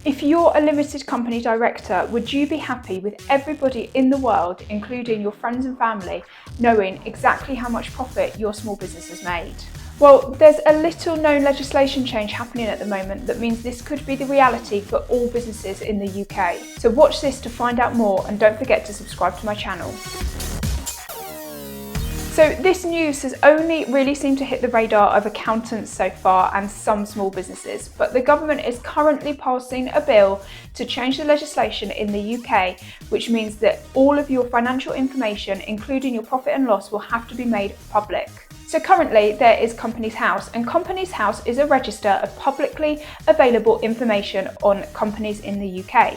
If you're a limited company director, would you be happy with everybody in the world, including your friends and family, knowing exactly how much profit your small business has made? Well, there's a little known legislation change happening at the moment that means this could be the reality for all businesses in the UK. So watch this to find out more, and don't forget to subscribe to my channel. So this news has only really seemed to hit the radar of accountants so far and some small businesses, but the government is currently passing a bill to change the legislation in the UK, which means that all of your financial information, including your profit and loss, will have to be made public. So currently there is Companies House, and Companies House is a register of publicly available information on companies in the UK.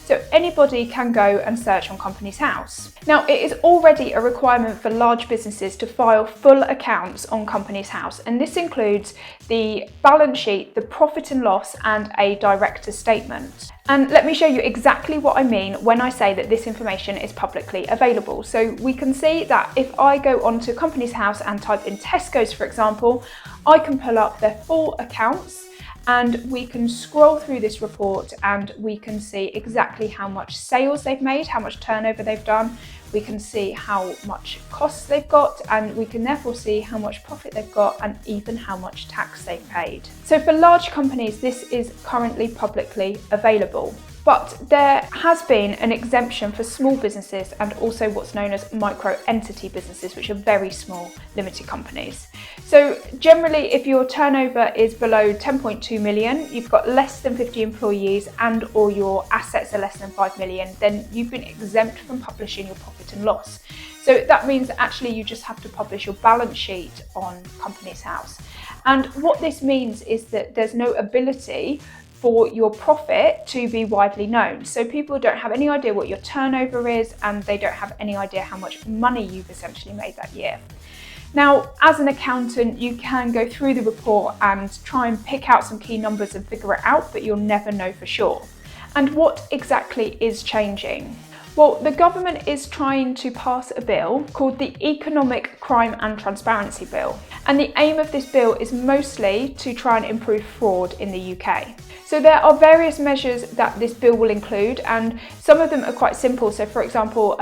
So anybody can go and search on Companies House. Now, it is already a requirement for large businesses to file full accounts on Companies House, and this includes the balance sheet, the profit and loss, and a director's statement. And let me show you exactly what I mean when I say that this information is publicly available. So we can see that if I go onto Companies House and type in Tesco's, for example, I can pull up their full accounts, and we can scroll through this report and we can see exactly how much sales they've made, how much turnover they've done. We can see how much costs they've got, and we can therefore see how much profit they've got and even how much tax they've paid. So for large companies, this is currently publicly available. But there has been an exemption for small businesses and also what's known as micro-entity businesses, which are very small limited companies. So generally, if your turnover is below 10.2 million, you've got less than 50 employees, and or your assets are less than 5 million, then you've been exempt from publishing your profit and loss. So that means that actually you just have to publish your balance sheet on Companies House. And what this means is that there's no ability for your profit to be widely known. So people don't have any idea what your turnover is, and they don't have any idea how much money you've essentially made that year. Now, as an accountant, you can go through the report and try and pick out some key numbers and figure it out, but you'll never know for sure. And what exactly is changing? Well, the government is trying to pass a bill called the Economic Crime and Transparency Bill. And the aim of this bill is mostly to try and improve fraud in the UK. So there are various measures that this bill will include, and some of them are quite simple. So for example,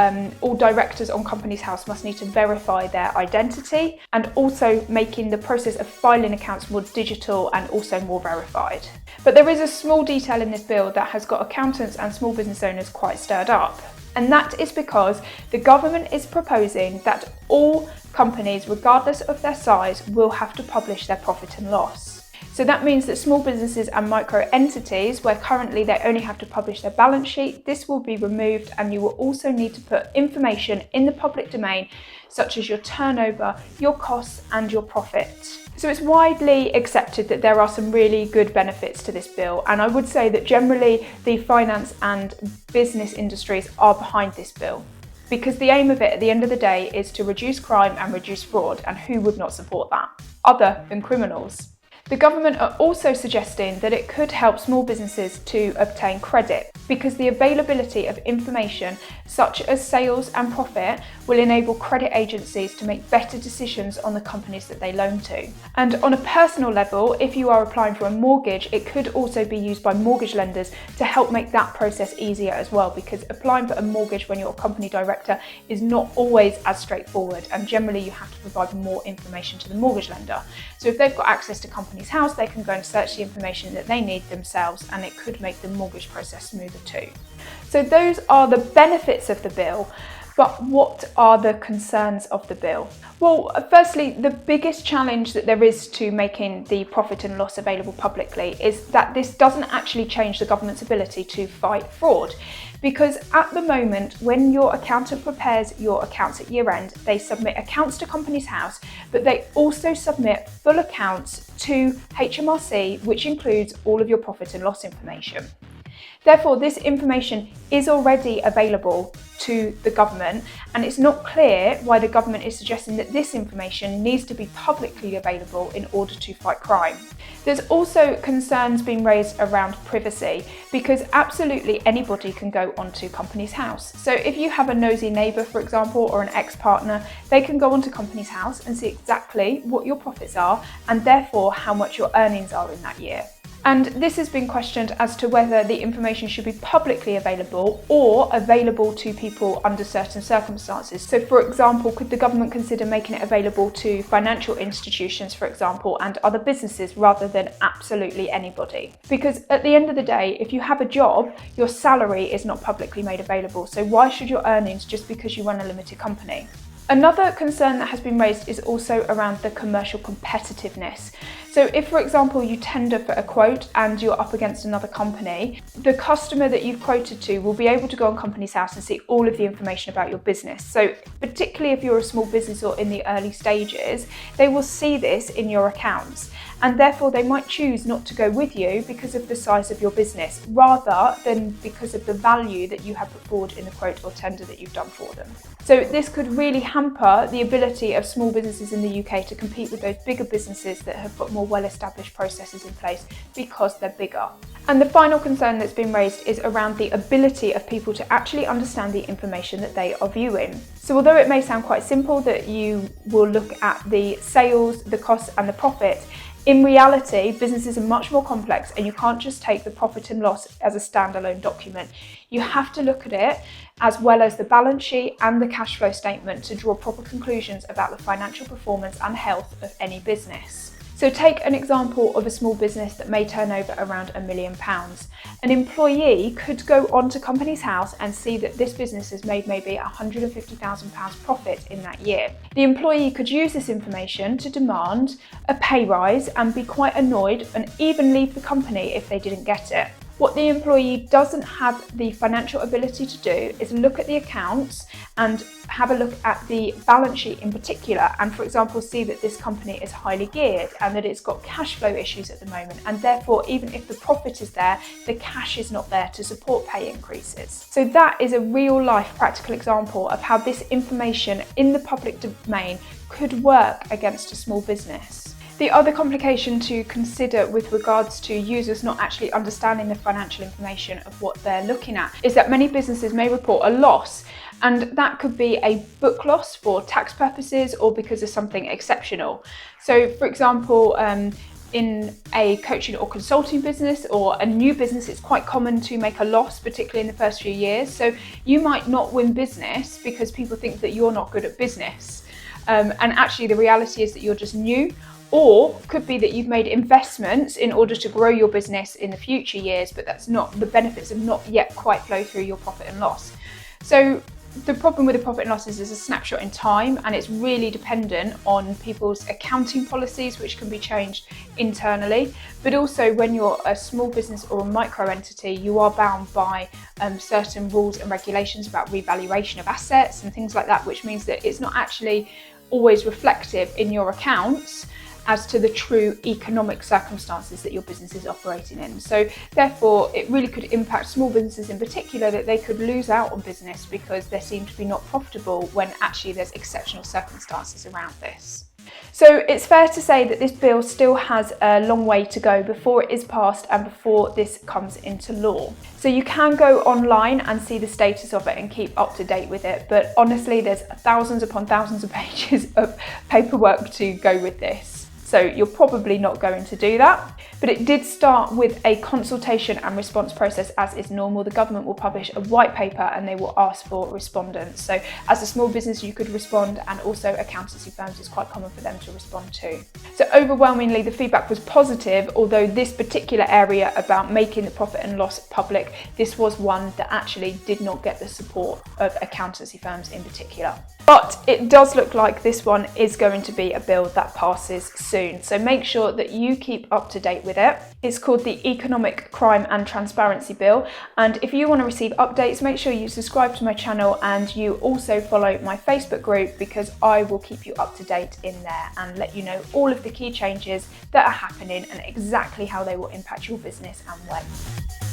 all directors on Companies House must need to verify their identity, and also making the process of filing accounts more digital and also more verified. But there is a small detail in this bill that has got accountants and small business owners quite stirred up. And that is because the government is proposing that all companies, regardless of their size, will have to publish their profit and loss. So that means that small businesses and micro entities, where currently they only have to publish their balance sheet, this will be removed, and you will also need to put information in the public domain, such as your turnover, your costs, and your profit. So it's widely accepted that there are some really good benefits to this bill, and I would say that generally the finance and business industries are behind this bill, because the aim of it at the end of the day is to reduce crime and reduce fraud, and who would not support that, other than criminals? The government are also suggesting that it could help small businesses to obtain credit, because the availability of information such as sales and profit will enable credit agencies to make better decisions on the companies that they loan to. And on a personal level, if you are applying for a mortgage, it could also be used by mortgage lenders to help make that process easier as well, because applying for a mortgage when you're a company director is not always as straightforward, and generally you have to provide more information to the mortgage lender. So if they've got access to Companies House, they can go and search the information that they need themselves, and it could make the mortgage process smoother too. So those are the benefits of the bill. But what are the concerns of the bill? Well, firstly, the biggest challenge that there is to making the profit and loss available publicly is that this doesn't actually change the government's ability to fight fraud. Because at the moment, when your accountant prepares your accounts at year end, they submit accounts to Companies House, but they also submit full accounts to HMRC, which includes all of your profit and loss information. Therefore, this information is already available to the government, and it's not clear why the government is suggesting that this information needs to be publicly available in order to fight crime. There's also concerns being raised around privacy, because absolutely anybody can go onto Companies House. So if you have a nosy neighbour, for example, or an ex-partner, they can go onto Companies House and see exactly what your profits are and therefore how much your earnings are in that year. And this has been questioned as to whether the information should be publicly available or available to people under certain circumstances. So for example, could the government consider making it available to financial institutions, for example, and other businesses rather than absolutely anybody? Because at the end of the day, if you have a job, your salary is not publicly made available. So why should your earnings just because you run a limited company? Another concern that has been raised is also around the commercial competitiveness. So if, for example, you tender for a quote and you're up against another company, the customer that you've quoted to will be able to go on Companies House and see all of the information about your business. So particularly if you're a small business or in the early stages, they will see this in your accounts. And therefore they might choose not to go with you because of the size of your business, rather than because of the value that you have put forward in the quote or tender that you've done for them. So this could really hamper the ability of small businesses in the UK to compete with those bigger businesses that have got more well-established processes in place because they're bigger. And the final concern that's been raised is around the ability of people to actually understand the information that they are viewing. So although it may sound quite simple that you will look at the sales, the costs and the profit, in reality, businesses are much more complex and you can't just take the profit and loss as a standalone document. You have to look at it as well as the balance sheet and the cash flow statement to draw proper conclusions about the financial performance and health of any business. So take an example of a small business that may turn over around £1 million. An employee could go onto Companies House and see that this business has made maybe £150,000 profit in that year. The employee could use this information to demand a pay rise and be quite annoyed and even leave the company if they didn't get it. What the employee doesn't have the financial ability to do is look at the accounts and have a look at the balance sheet in particular and, for example, see that this company is highly geared and that it's got cash flow issues at the moment, and therefore even if the profit is there, the cash is not there to support pay increases. So that is a real life practical example of how this information in the public domain could work against a small business. The other complication to consider with regards to users not actually understanding the financial information of what they're looking at is that many businesses may report a loss, and that could be a book loss for tax purposes or because of something exceptional. So for example, in a coaching or consulting business or a new business, it's quite common to make a loss, particularly in the first few years. So you might not win business because people think that you're not good at business. And actually the reality is that you're just new. Or could be that you've made investments in order to grow your business in the future years, but the benefits have not yet quite flowed through your profit and loss. So the problem with the profit and loss is a snapshot in time, and it's really dependent on people's accounting policies, which can be changed internally. But also when you're a small business or a micro entity, you are bound by certain rules and regulations about revaluation of assets and things like that, which means that it's not actually always reflective in your accounts as to the true economic circumstances that your business is operating in. So therefore, it really could impact small businesses in particular, that they could lose out on business because they seem to be not profitable when actually there's exceptional circumstances around this. So it's fair to say that this bill still has a long way to go before it is passed and before this comes into law. So you can go online and see the status of it and keep up to date with it, but honestly there's thousands upon thousands of pages of paperwork to go with this. So you're probably not going to do that. But it did start with a consultation and response process as is normal. The government will publish a white paper and they will ask for respondents. So as a small business you could respond, and also accountancy firms, it's quite common for them to respond too. So overwhelmingly the feedback was positive, although this particular area about making the profit and loss public, this was one that actually did not get the support of accountancy firms in particular. But it does look like this one is going to be a bill that passes soon. So make sure that you keep up to date with it. It's called the Economic Crime and Transparency Bill. And if you want to receive updates, make sure you subscribe to my channel and you also follow my Facebook group, because I will keep you up to date in there and let you know all of the key changes that are happening and exactly how they will impact your business and when.